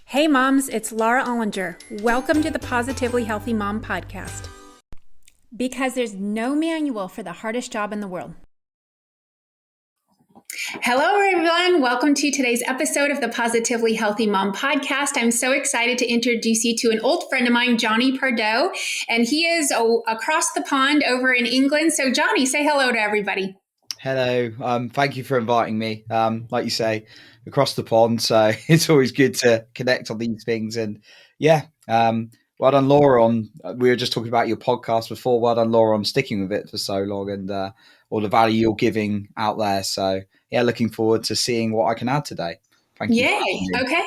Hey moms, it's Laura Ollinger. Welcome to the Positively Healthy Mom podcast. Because there's no manual for the hardest job in the world. Hello, everyone. Welcome to today's episode of the Positively Healthy Mom podcast. I'm so excited to introduce you to an old friend of mine, Jonny Pardoe, and he is across the pond over in England. So, Jonny, say hello to everybody. Hello. Thank you for inviting me. Like you say, across the pond. So it's always good to connect on these things. And yeah, well done, Laura. We were just talking about your podcast before. Well done, Laura, on sticking with it for so long and all the value you're giving out there. So yeah, looking forward to seeing what I can add today. Thank you. Yay. Okay.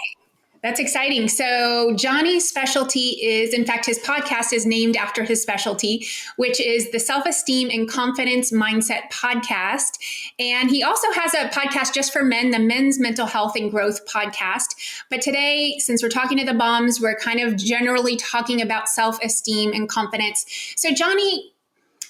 That's exciting. So Jonny's specialty is, in fact, his podcast is named after his specialty, which is the Self-Esteem and Confidence Mindset podcast. And he also has a podcast just for men, the Men's Mental Health and Growth podcast. But today, since we're talking to the moms, we're kind of generally talking about self-esteem and confidence. So Jonny,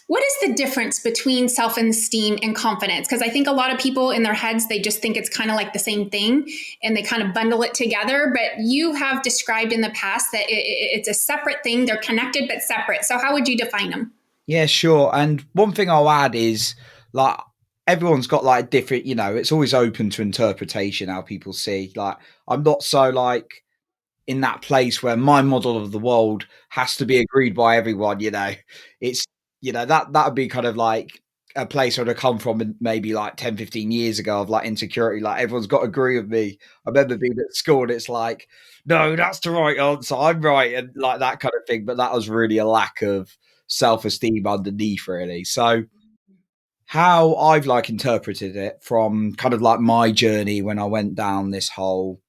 what is the difference between self-esteem and confidence? Because I think a lot of people in their heads, they just think it's kind of like the same thing and they kind of bundle it together. But you have described in the past that it's a separate thing. They're connected, but separate. So how would you define them? Yeah, sure. And one thing I'll add is like everyone's got like different, it's always open to interpretation how people see. Like I'm not so like in that place where my model of the world has to be agreed by everyone, it's that would be kind of like a place where I come from maybe like 10, 15 years ago of like insecurity, like everyone's got to agree with me. I remember being at school and it's like, no, that's the right answer, I'm right, and like that kind of thing. But that was really a lack of self-esteem underneath, really. So how I've like interpreted it from kind of like my journey when I went down this whole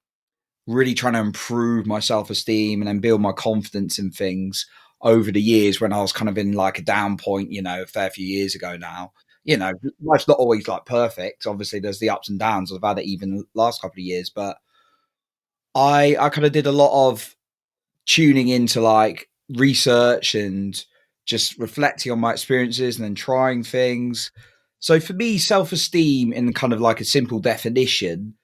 really trying to improve my self-esteem and then build my confidence in things over the years when I was kind of in like a down point, a fair few years ago now. Life's not always like perfect. Obviously there's the ups and downs. I've had it even the last couple of years, but I kind of did a lot of tuning into like research and just reflecting on my experiences and then trying things. So for me, self-esteem in kind of like a simple definition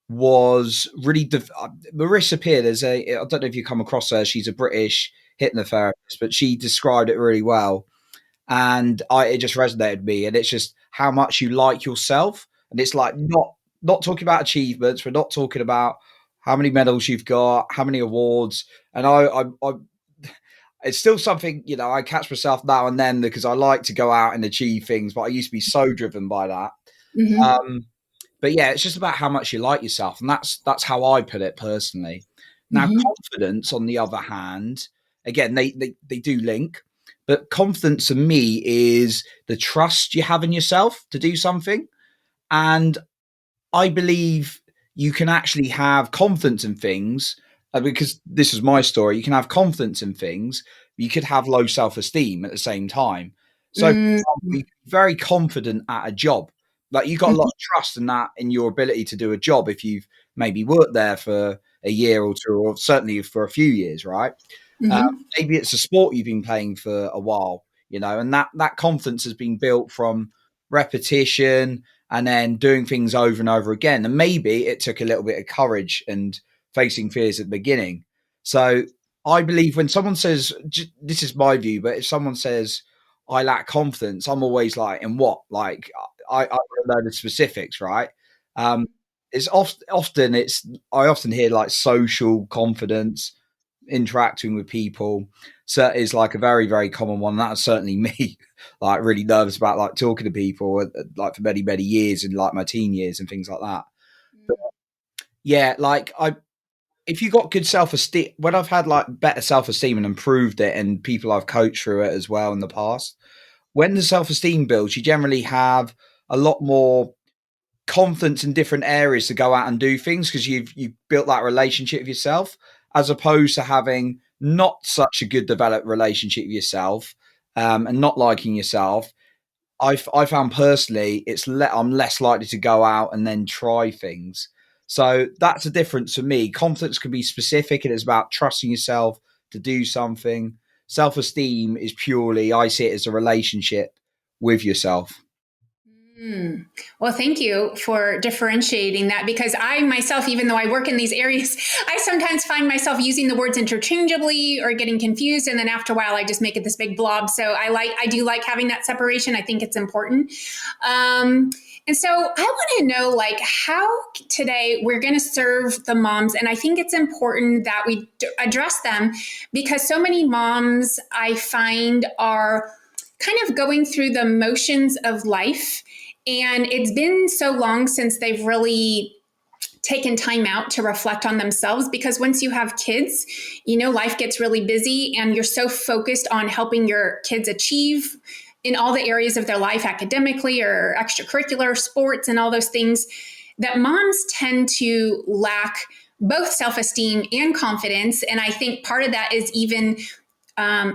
was really Marissa Peer. I don't know if you come across her. She's a British hypnotherapist, but she described it really well, and it just resonated with me. And it's just how much you like yourself, and it's like not talking about achievements. We're not talking about how many medals you've got, how many awards. And I it's still something I catch myself now and then because I like to go out and achieve things, but I used to be so driven by that. Mm-hmm. But yeah, it's just about how much you like yourself. And that's how I put it personally. Now, Mm-hmm. confidence, on the other hand, again, they do link, but confidence to me is the trust you have in yourself to do something. And I believe you can actually have confidence in things because this is my story. You can have confidence in things. You could have low self-esteem at the same time. So, for Mm-hmm. example, you're very confident at a job. Like you got a lot of trust in that, in your ability to do a job if you've maybe worked there for a year or two, or certainly for a few years, right? Mm-hmm. Maybe it's a sport you've been playing for a while, and that confidence has been built from repetition and then doing things over and over again. And maybe it took a little bit of courage and facing fears at the beginning. So I believe when someone says, this is my view, but if someone says, I lack confidence, I'm always like, in what? Like, I want to know the specifics, right? It's often I often hear like social confidence, interacting with people, so is like a very, very common one. That's certainly me, like really nervous about like talking to people like for many, many years in like my teen years and things like that. But yeah, like if you got good self-esteem, when I've had like better self-esteem and improved it and people I've coached through it as well in the past, when the self-esteem builds, you generally have a lot more confidence in different areas to go out and do things because you've built that relationship with yourself, as opposed to having not such a good developed relationship with yourself, and not liking yourself. I found personally I'm less likely to go out and then try things. So that's a difference for me. Confidence can be specific and it's about trusting yourself to do something. Self-esteem is purely, I see it as a relationship with yourself. Mm. Well, thank you for differentiating that, because I myself, even though I work in these areas, I sometimes find myself using the words interchangeably or getting confused. And then after a while, I just make it this big blob. So I do like having that separation. I think it's important. And so I want to know, like, how today we're going to serve the moms. And I think it's important that we address them, because so many moms I find are kind of going through the motions of life. And it's been so long since they've really taken time out to reflect on themselves, because once you have kids, life gets really busy and you're so focused on helping your kids achieve in all the areas of their life, academically or extracurricular, sports, and all those things, that moms tend to lack both self-esteem and confidence. And I think part of that is even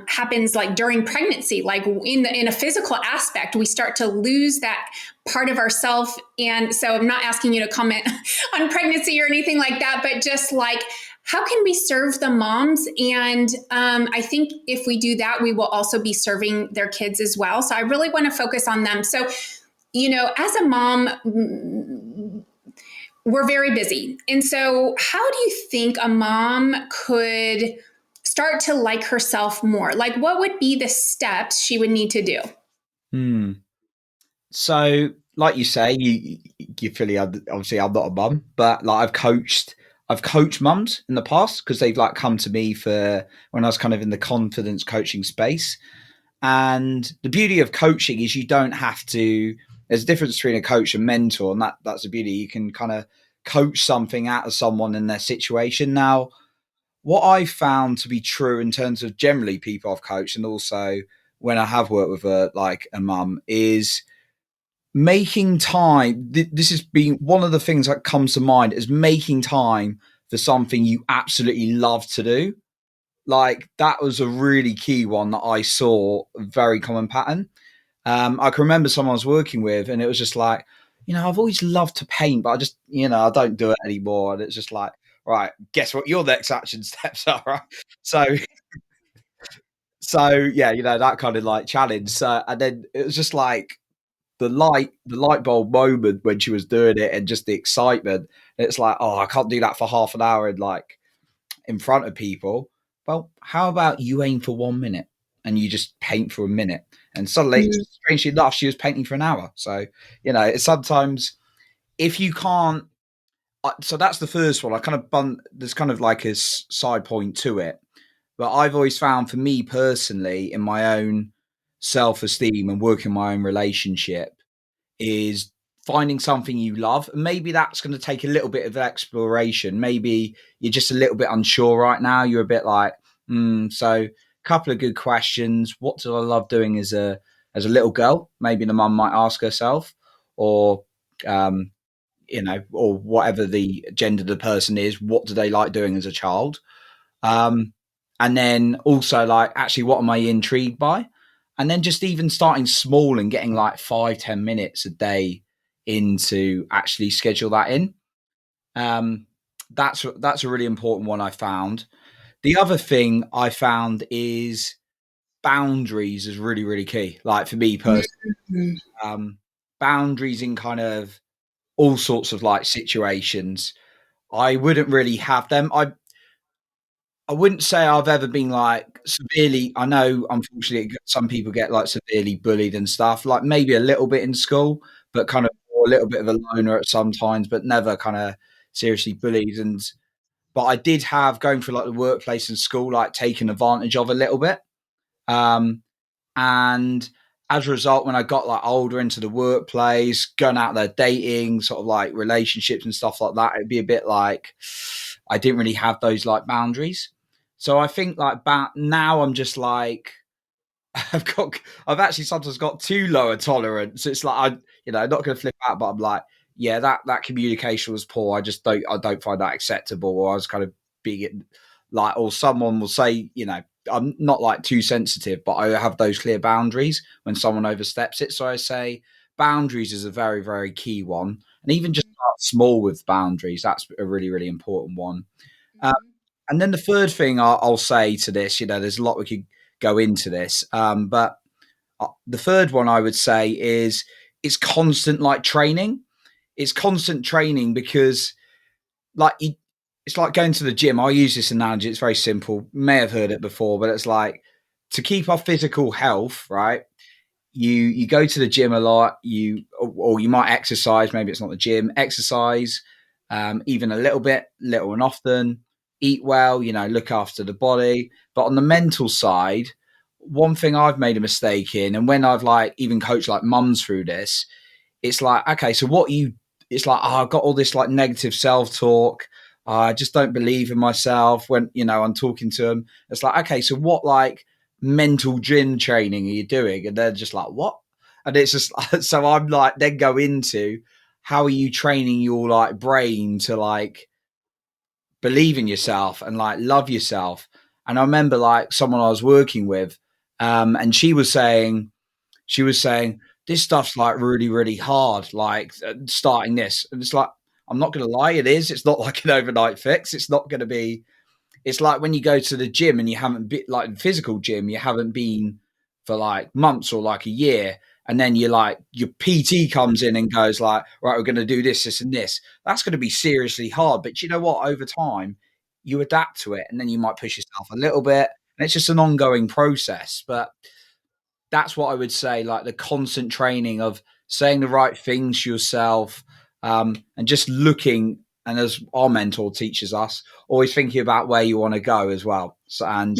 happens like during pregnancy, like in a physical aspect, we start to lose that part of ourself. And so I'm not asking you to comment on pregnancy or anything like that, but just like, how can we serve the moms? And I think if we do that, we will also be serving their kids as well. So I really want to focus on them. So, as a mom, we're very busy. And so how do you think a mom could start to like herself more? Like, what would be the steps she would need to do? Hmm. So, like you say, you fully obviously I'm not a mum, but like I've coached mums in the past because they've like come to me for when I was kind of in the confidence coaching space. And the beauty of coaching is you don't have to. There's a difference between a coach and mentor, and that's the beauty. You can kind of coach something out of someone in their situation. Now, what I found to be true in terms of generally people I've coached, and also when I have worked with a mum, is making time. This has been one of the things that comes to mind, is making time for something you absolutely love to do. Like that was a really key one that I saw, a very common pattern. I can remember someone I was working with, and it was just like, I've always loved to paint, but I just, I don't do it anymore. And it's just like, right, guess what your next action steps are, right? So, so yeah, that kind of like challenge. So, and then it was just like the light bulb moment when she was doing it, and just the excitement. It's like, oh, I can't do that for half an hour in front of people. Well, how about you aim for 1 minute and you just paint for a minute? And suddenly, strangely enough, she was painting for an hour. So, it's sometimes if you can't. So that's the first one. I kind of there's kind of like a side point to it. But I've always found for me personally, in my own self esteem and working my own relationship, is finding something you love. And maybe that's going to take a little bit of exploration. Maybe you're just a little bit unsure right now. You're a bit like, so a couple of good questions. What do I love doing as a little girl? Maybe the mum might ask herself, or or whatever the gender of the person is, what do they like doing as a child? And then also like, actually, what am I intrigued by? And then just even starting small and getting like 5-10 minutes a day into actually schedule that in. That's a really important one I found. The other thing I found is boundaries is really, really key. Like for me personally, boundaries in kind of all sorts of like situations. I wouldn't really have them. I wouldn't say I've ever been like severely. I know, unfortunately, some people get like severely bullied and stuff. Like maybe a little bit in school, but kind of a little bit of a loner at some times, but never kind of seriously bullied. But I did have going through like the workplace and school, like taken advantage of a little bit. Um, and as a result, when I got like older into the workplace, going out there dating, sort of like relationships and stuff like that, it'd be a bit like I didn't really have those like boundaries. So I think like now I'm just like I've actually sometimes got too low a tolerance. It's like I'm not going to flip out, but I'm like, yeah, that communication was poor. I don't find that acceptable. Or I was kind of being like, or someone will say, I'm not like too sensitive, but I have those clear boundaries when someone oversteps it. So I say boundaries is a very, very key one, and even just start small with boundaries. That's a really, really important one. Uh, and then the third thing I'll say to this, there's a lot we could go into this, but the third one I would say is it's constant like training. It's constant training because like it's like going to the gym. I use this analogy. It's very simple. You may have heard it before, but it's like to keep our physical health, right? You go to the gym a lot, or you might exercise, maybe it's not the gym, exercise, even a little bit, little and often, eat well, look after the body. But on the mental side, one thing I've made a mistake in, and when I've like even coached like mums through this, it's like, okay, so it's like, oh, I've got all this like negative self-talk. I just don't believe in myself when, I'm talking to them. It's like, okay, so what like mental gym training are you doing? And they're just like, what? And it's just, so I'm like, then go into how are you training your like brain to like believe in yourself and like love yourself? And I remember like someone I was working with, and she was saying, this stuff's like really, really hard, like starting this. And it's like, I'm not going to lie, it is. It's not like an overnight fix. It's not going to be, it's like when you go to the gym and you haven't been, like in physical gym, you haven't been for like months or like a year. And then you're like, your PT comes in and goes like, right, we're going to do this, this, and this. That's going to be seriously hard. But you know what? Over time, you adapt to it and then you might push yourself a little bit. And it's just an ongoing process. But that's what I would say, like the constant training of saying the right things to yourself, and just looking, and as our mentor teaches us, always thinking about where you want to go as well. So, and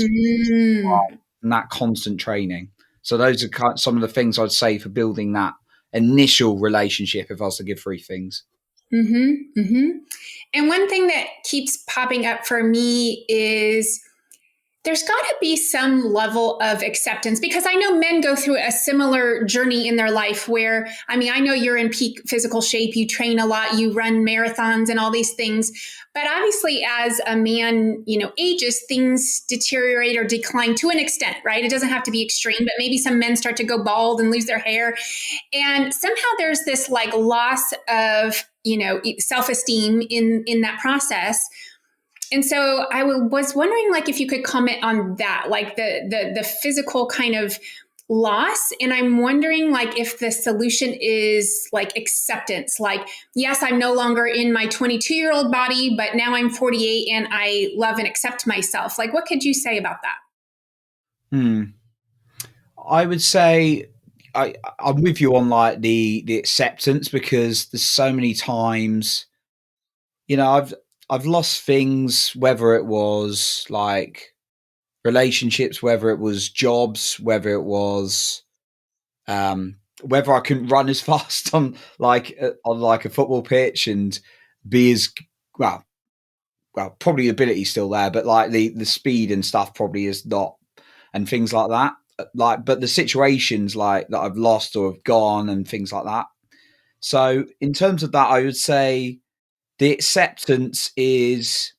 that constant training. So those are some of the things I'd say for building that initial relationship, if I was to give 3 things. And one thing that keeps popping up for me is there's got to be some level of acceptance, because I know men go through a similar journey in their life where, I mean, I know you're in peak physical shape, you train a lot, you run marathons and all these things. But obviously, as a man, ages, things deteriorate or decline to an extent, right? It doesn't have to be extreme, but maybe some men start to go bald and lose their hair. And somehow there's this like loss of, self-esteem in that process. And so I was wondering, like, if you could comment on that, like the physical kind of loss. And I'm wondering, like, if the solution is like acceptance. Like, yes, I'm no longer in my 22-year-old body, but now I'm 48 and I love and accept myself. Like, what could you say about that? I would say I'm with you on like the acceptance, because there's so many times, I've lost things, whether it was like relationships, whether it was jobs, whether it was whether I couldn't run as fast on like a football pitch and be as well. Probably the ability's still there, but like the speed and stuff probably is not, and things like that. Like, but the situations like that I've lost or have gone and things like that. So in terms of that, I would say the acceptance is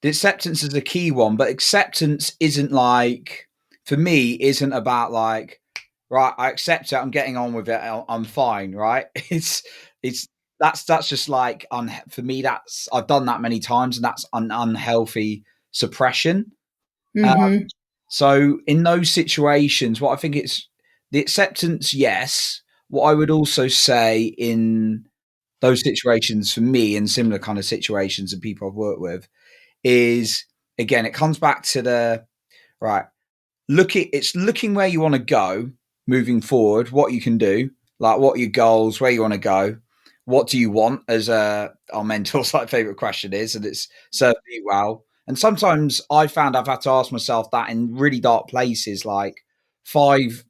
a key one, but acceptance isn't like, for me, isn't about like, right, I accept it, I'm getting on with it, I'm fine, right? It's that's just like for me, that's, I've done that many times, and that's an unhealthy suppression. So in those situations, what I think it's the acceptance, yes. What I would also say in those situations for me, in similar kind of situations and people I've worked with, is again, it comes back to the right. It's looking where you want to go moving forward, what you can do, like what are your goals, where you want to go, what do you want, as our mentor's like favorite question is, and it's served me well. And sometimes I found I've had to ask myself that in really dark places, like five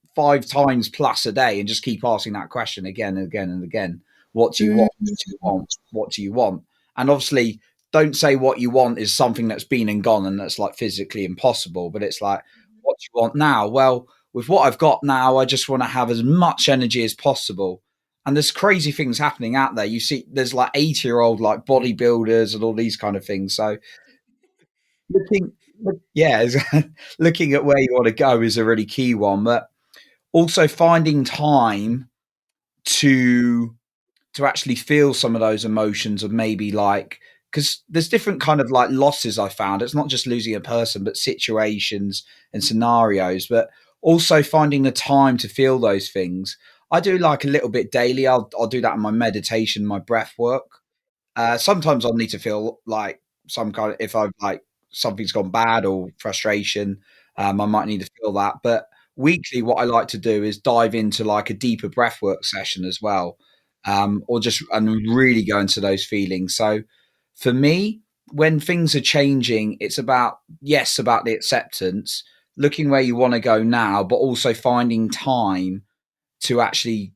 times plus a day, and just keep asking that question again and again and again. What do you want? What do you want? What do you want? And obviously, don't say what you want is something that's been and gone and that's like physically impossible, but it's like, what do you want now? Well, with what I've got now, I just want to have as much energy as possible. And there's crazy things happening out there. You see, there's like 80-year-old like bodybuilders and all these kind of things. So looking, yeah, looking at where you want to go is a really key one. But also finding time to actually feel some of those emotions of maybe like, because there's different kind of like losses I found. It's not just losing a person, but situations and scenarios, but also finding the time to feel those things. I do like a little bit daily. I'll do that in my meditation, my breath work. Sometimes I'll need to feel like some kind of, if I've like something's gone bad or frustration, I might need to feel that. But weekly, what I like to do is dive into like a deeper breathwork session as well, or just and really go into those feelings. So for me, when things are changing, it's about, yes, about the acceptance, looking where you want to go now, but also finding time to actually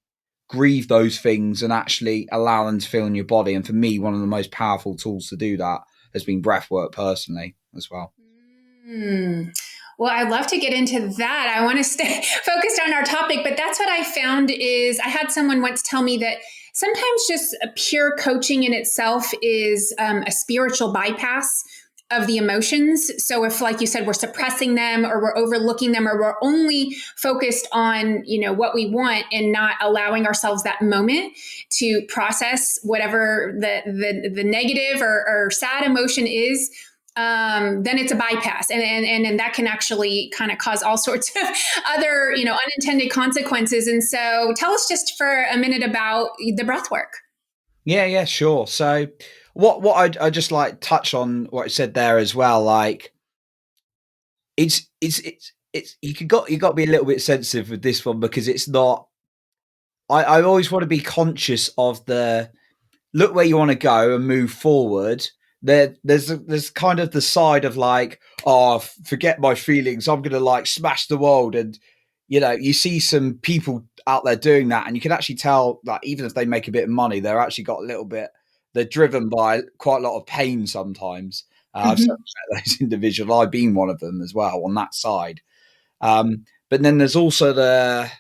grieve those things and actually allow them to feel in your body. And for me, one of the most powerful tools to do that has been breath work personally as well. Mm. Well, I'd love to get into that. I want to stay focused on our topic, but that's what I found is I had someone once tell me that sometimes just a pure coaching in itself is a spiritual bypass of the emotions. So if, like you said, we're suppressing them or we're overlooking them or we're only focused on, what we want and not allowing ourselves that moment to process whatever the negative or sad emotion is, then it's a bypass, and that can actually kind of cause all sorts of other unintended consequences. And so, tell us just for a minute about the breath work. Yeah, sure. So what I just like touch on what I said there as well. Like it's you got to be a little bit sensitive with this one because it's not. I always want to be conscious of the look where you want to go and move forward. There's kind of the side of like, oh, forget my feelings. I'm gonna like smash the world, and you see some people out there doing that, and you can actually tell that even if they make a bit of money, they're actually got a little bit. They're driven by quite a lot of pain sometimes. I've Mm-hmm. certainly met those individuals. I've been one of them as well on that side. But then there's also the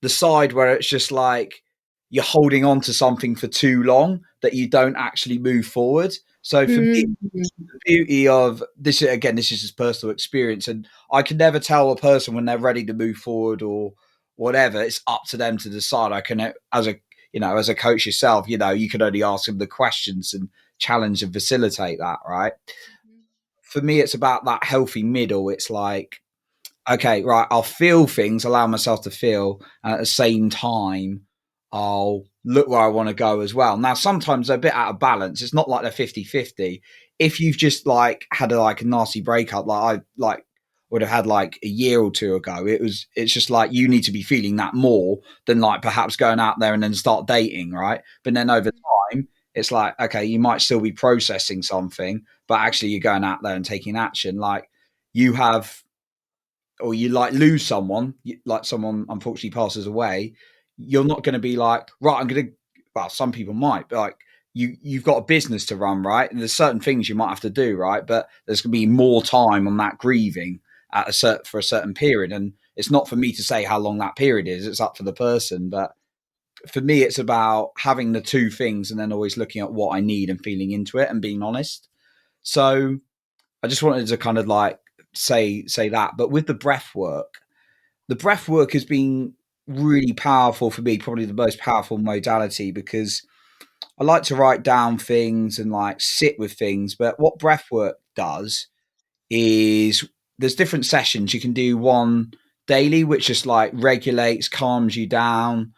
side where it's just like you're holding on to something for too long that you don't actually move forward. So for me, Mm-hmm. the beauty of this again, this is just personal experience, and I can never tell a person when they're ready to move forward or whatever. It's up to them to decide. I can, as a coach yourself, you can only ask them the questions and challenge and facilitate that, right? For me, it's about that healthy middle. It's like, okay, right, I'll feel things, allow myself to feel, and at the same time, I'll look where I want to go as well. Now, sometimes they're a bit out of balance. It's not like they're 50-50. If you've just like had a nasty breakup, like I like would have had like a year or two ago, it's just like you need to be feeling that more than like perhaps going out there and then start dating, right? But then over time, it's like, okay, you might still be processing something, but actually you're going out there and taking action. Like you have or you like lose someone, like someone unfortunately passes away, you're not going to be like, right, I'm going to, well, some people might, but like you've got a business to run, right? And there's certain things you might have to do, right? But there's going to be more time on that grieving for a certain period. And it's not for me to say how long that period is. It's up to the person. But for me, it's about having the two things and then always looking at what I need and feeling into it and being honest. So I just wanted to kind of like say that. But with the breath work has been really powerful for me, probably the most powerful modality because I like to write down things and like sit with things. But what breath work does is there's different sessions. You can do one daily, which just like regulates, calms you down,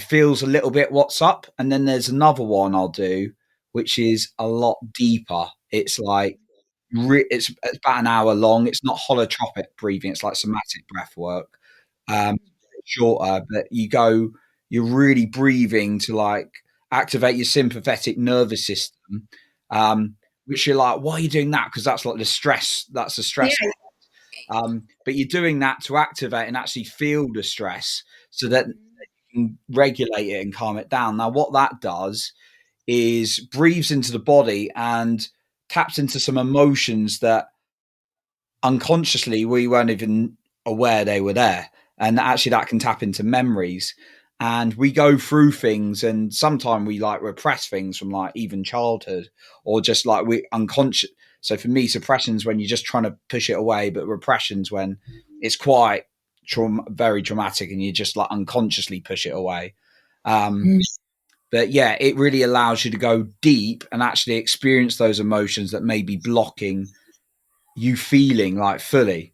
feels a little bit what's up. And then there's another one I'll do, which is a lot deeper. It's like it's about an hour long. It's not holotropic breathing. It's like somatic breath work. Um, shorter, but you're really breathing to like activate your sympathetic nervous system. Which you're like, why are you doing that? Because that's like the stress. That's the Yeah. stress. But you're doing that to activate and actually feel the stress so that you can regulate it and calm it down. Now, what that does is breathes into the body and taps into some emotions that unconsciously we weren't even aware they were there. And actually that can tap into memories. And we go through things and sometimes we like repress things from like even childhood or just like we unconscious. So for me, suppression's when you're just trying to push it away, but repression's when it's quite very traumatic and you just like unconsciously push it away. Mm. But yeah, it really allows you to go deep and actually experience those emotions that may be blocking you feeling like fully.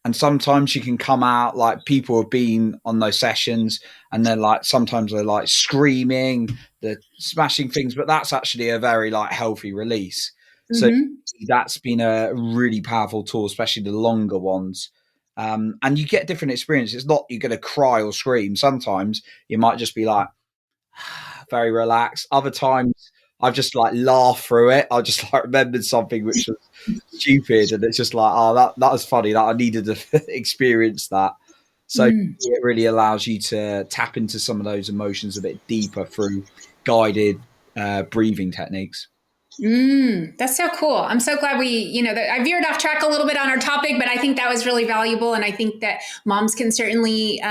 And sometimes you can come out like people have been on those sessions and they're like, sometimes they're like screaming, they're smashing things, but that's actually a very like healthy release. So Mm-hmm. that's been a really powerful tool, especially the longer ones. And you get different experiences. It's not you're going to cry or scream. Sometimes you might just be like very relaxed. Other times I've just like laughed through it. I just like remembered something which was stupid, and it's just like, oh, that was funny. That I needed to experience that. So Mm. it really allows you to tap into some of those emotions a bit deeper through guided breathing techniques. That's so cool. I'm so glad that I veered off track a little bit on our topic, but I think that was really valuable. And I think that moms can certainly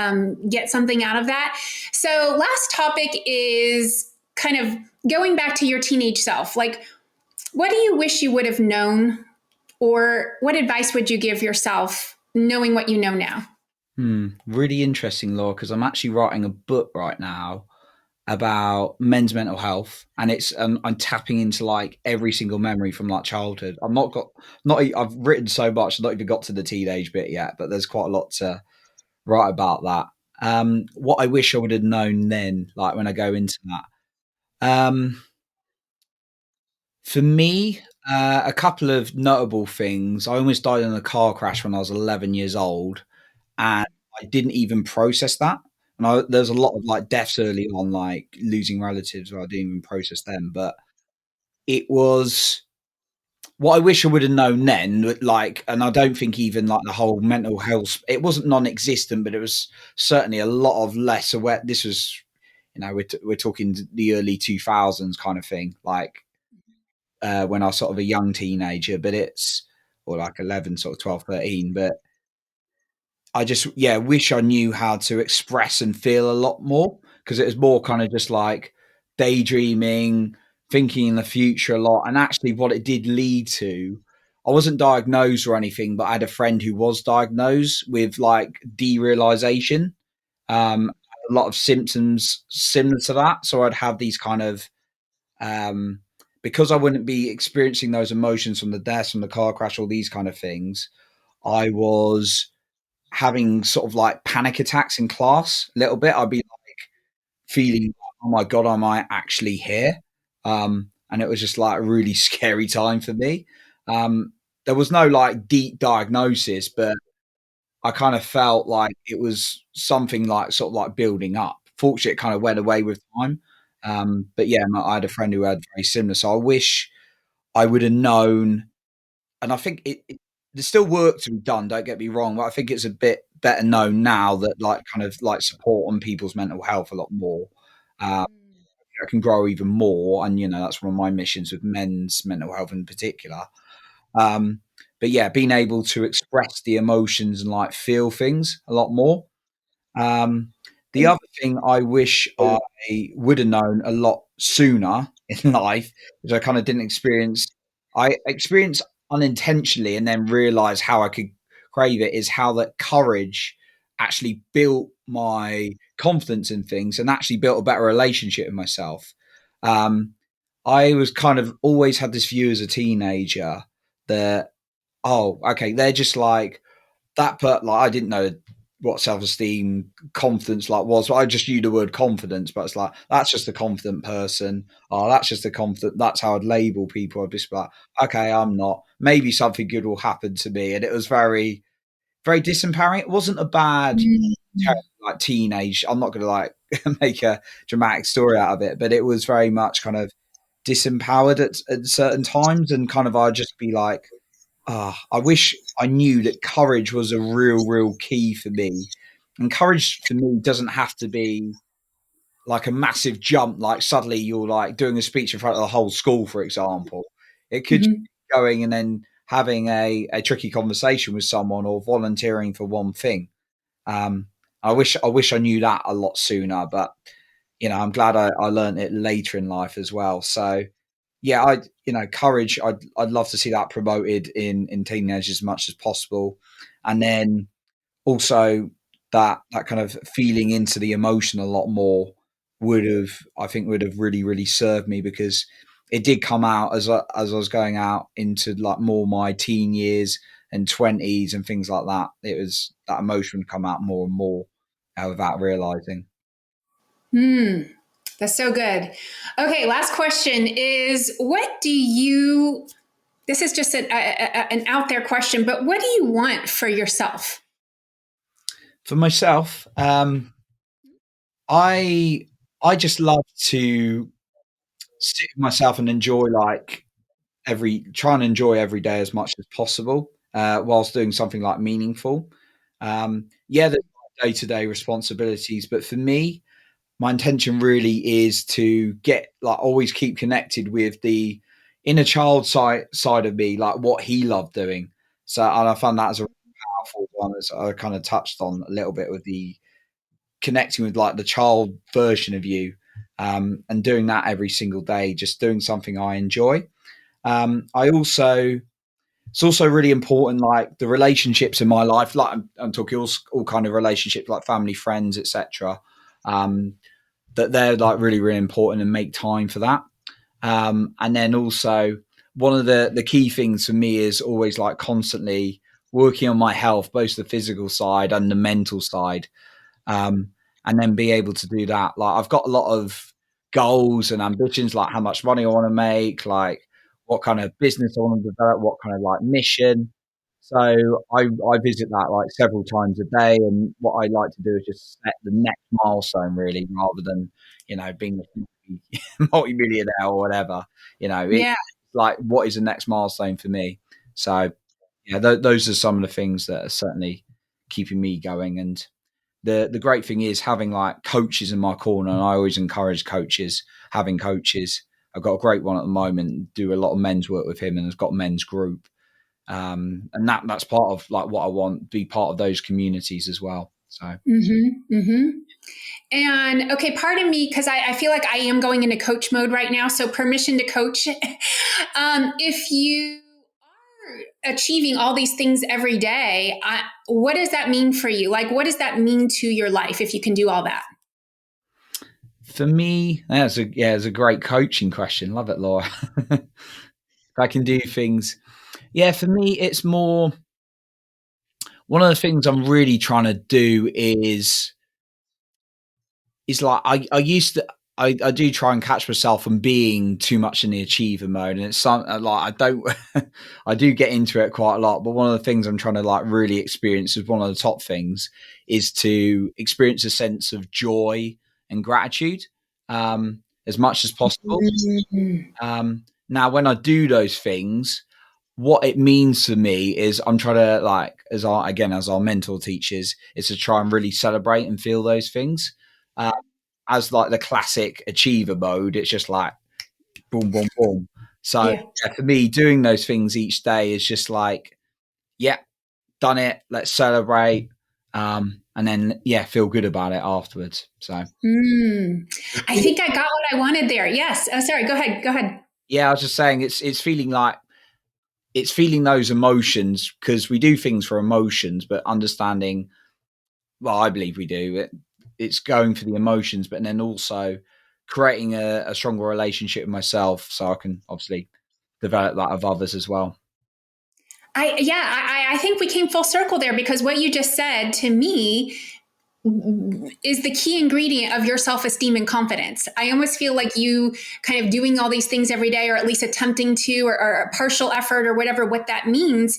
get something out of that. So, last topic is kind of going back to your teenage self. Like, what do you wish you would have known, or what advice would you give yourself knowing what you know now? Really interesting, Laura, because I'm actually writing a book right now about men's mental health, and it's I'm tapping into like every single memory from like childhood. I've written so much, I've not even got to the teenage bit yet, but there's quite a lot to write about that. What I wish I would have known then, like when I go into that. For me, a couple of notable things. I almost died in a car crash when I was 11 years old, and I didn't even process that. And there's a lot of like deaths early on, like losing relatives, where I didn't even process them. But it was what I wish I would have known then. Like, and I don't think even like the whole mental health, it wasn't non-existent, but it was certainly a lot of less aware. This was, we're talking the early 2000s kind of thing, like when I was sort of a young teenager, but or like 11, sort of 12, 13. But I just, yeah, wish I knew how to express and feel a lot more, because it was more kind of just like daydreaming, thinking in the future a lot. And actually, what it did lead to, I wasn't diagnosed or anything, but I had a friend who was diagnosed with like derealization, um, a lot of symptoms similar to that. So I'd have these kind of, um, because I wouldn't be experiencing those emotions from the death, from the car crash, all these kind of things. I was having sort of like panic attacks in class a little bit. I'd be like feeling, oh my God, am I actually here? And it was just like a really scary time for me. There was no like deep diagnosis, but I kind of felt like it was something like sort of like building up. Fortunately, it kind of went away with time. But yeah, I had a friend who had very similar. So I wish I would have known, and I think there's still work to be done. Don't get me wrong, but I think it's a bit better known now that like kind of like support on people's mental health a lot more. Uh, I can grow even more, and that's one of my missions with men's mental health in particular. Um, but yeah, being able to express the emotions and like feel things a lot more. Um, the other thing I wish I would have known a lot sooner in life, which I kind of didn't experience, I experienced unintentionally and then realized how I could crave it, is how that courage actually built my confidence in things and actually built a better relationship with myself. Um, I was kind of always had this view as a teenager that, oh, okay, they're just like, that put like I didn't know what self-esteem confidence like was, but I just knew the word confidence. But it's like, that's just a confident person. Oh, that's just a confident, that's how I'd label people. I'd just be like, okay, I'm not, maybe something good will happen to me. And it was very, very disempowering. It wasn't a bad like teenage, I'm not gonna like make a dramatic story out of it, but it was very much kind of disempowered at certain times, and kind of I'd just be like, I wish I knew that courage was a real, real key for me. And courage for me doesn't have to be like a massive jump, like suddenly you're like doing a speech in front of the whole school, for example. It could just Mm-hmm. be going and then having a tricky conversation with someone, or volunteering for one thing. Um, I wish I knew that a lot sooner, but I'm glad I learned it later in life as well. So yeah, courage. I'd love to see that promoted in teenagers as much as possible, and then also that kind of feeling into the emotion a lot more I think would have really, really served me, because it did come out as I was going out into like more my teen years, and 20s and things like that. It was that emotion would come out more and more without realizing. That's so good. Okay, last question is what do you, this is just an out there question, but what do you want for yourself? For myself, I just love to sit with myself and enjoy try and enjoy every day as much as possible, whilst doing something like meaningful. Yeah, there's day-to-day responsibilities, but for me, my intention really is to get always keep connected with the inner child side of me, like what he loved doing. So, and I found that as a powerful one, as I kind of touched on a little bit with the connecting with like the child version of you, and doing that every single day, just doing something I enjoy. I also It's also really important, like the relationships in my life. Like I'm talking all kind of relationships, like family, friends, etc. That they're like really, really important and make time for that. And then also one of the key things for me is always like constantly working on my health, both the physical side and the mental side, and then be able to do that. Like I've got a lot of goals and ambitions, like how much money I want to make, like what kind of business I want to develop, what kind of like mission. So I visit that like several times a day, and what I like to do is just set the next milestone really, rather than being a multi-millionaire or whatever. It's Yeah. like what is the next milestone for me. So yeah, those are some of the things that are certainly keeping me going. And the great thing is having like coaches in my corner, and I always encourage having coaches. I've got a great one at the moment, do a lot of men's work with him, and has got a men's group. And that's part of like what I want, be part of those communities as well. So And okay, pardon me, because I feel like I am going into coach mode right now. So permission to coach. If you are achieving all these things every day, what does that mean for you? Like, what does that mean to your life if you can do all that? for me, it's a great coaching question. Love it, Laura. If I can do things, yeah, for me, it's more one of the things I'm really trying to do is like I used to I do try and catch myself from being too much in the achiever mode, and it's something like I don't I do get into it quite a lot. But one of the things I'm trying to like really experience, is one of the top things, is to experience a sense of joy and gratitude, as much as possible. Mm. Now, when I do those things, what it means to me is I'm trying to like, as our mentor teachers, is to try and really celebrate and feel those things. Uh, as like the classic achiever mode, it's just like boom, boom, boom. So Yeah. yeah, for me, doing those things each day is just like, yeah, done it. Let's celebrate, and then feel good about it afterwards. So I think I got what I wanted there. Yes. Oh, sorry. Go ahead. Go ahead. yeah, I was just saying, it's feeling those emotions, because we do things for emotions, but understanding, well, I believe we do it's going for the emotions, but then also creating a stronger relationship with myself, so I can obviously develop that of others as well. I think we came full circle there because what you just said to me is the key ingredient of your self-esteem and confidence. I almost feel like you kind of doing all these things every day, or at least attempting to, or a partial effort, or whatever, what that means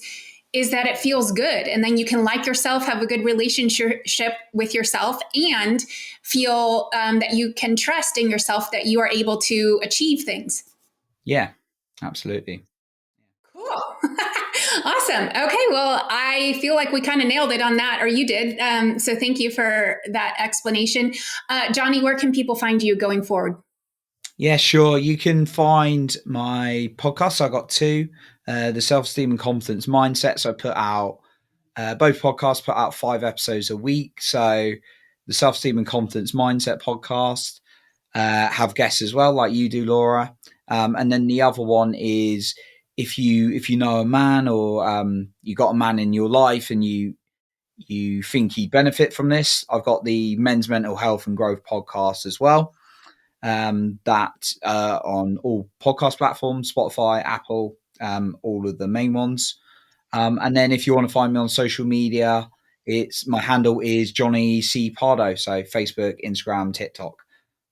is that it feels good. And then you can like yourself, have a good relationship with yourself, and feel that you can trust in yourself that you are able to achieve things. Yeah, absolutely. Cool. Awesome. Okay. Well, I feel like we kind of nailed it on that, or you did. So thank you for that explanation. Jonny, where can people find you going forward? Yeah, sure. You can find my podcasts. I got two, the Self-Esteem and Confidence Mindset. So I put out, both podcasts put out 5 episodes a week. So the Self-Esteem and Confidence Mindset podcast, have guests as well, like you do, Laura. And then the other one is, if you know a man, or you got a man in your life and you think he'd benefit from this, I've got the Men's Mental Health and Growth podcast as well. That on all podcast platforms, Spotify, Apple, all of the main ones. And then if you want to find me on social media, my handle is Jonny C Pardoe. So Facebook, Instagram, TikTok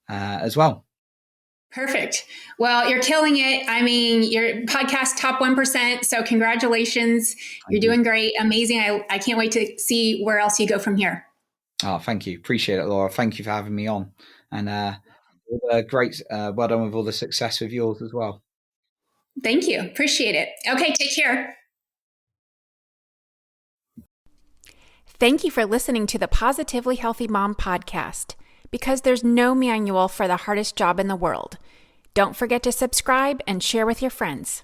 as well. Perfect. Well, you're killing it. I mean, your podcast top 1%. So congratulations. You're doing great. Amazing. I can't wait to see where else you go from here. Oh, thank you. Appreciate it, Laura. Thank you for having me on. And great. Well done with all the success with yours as well. Thank you. Appreciate it. Okay, take care. Thank you for listening to the Positively Healthy Mom podcast, because there's no manual for the hardest job in the world. Don't forget to subscribe and share with your friends.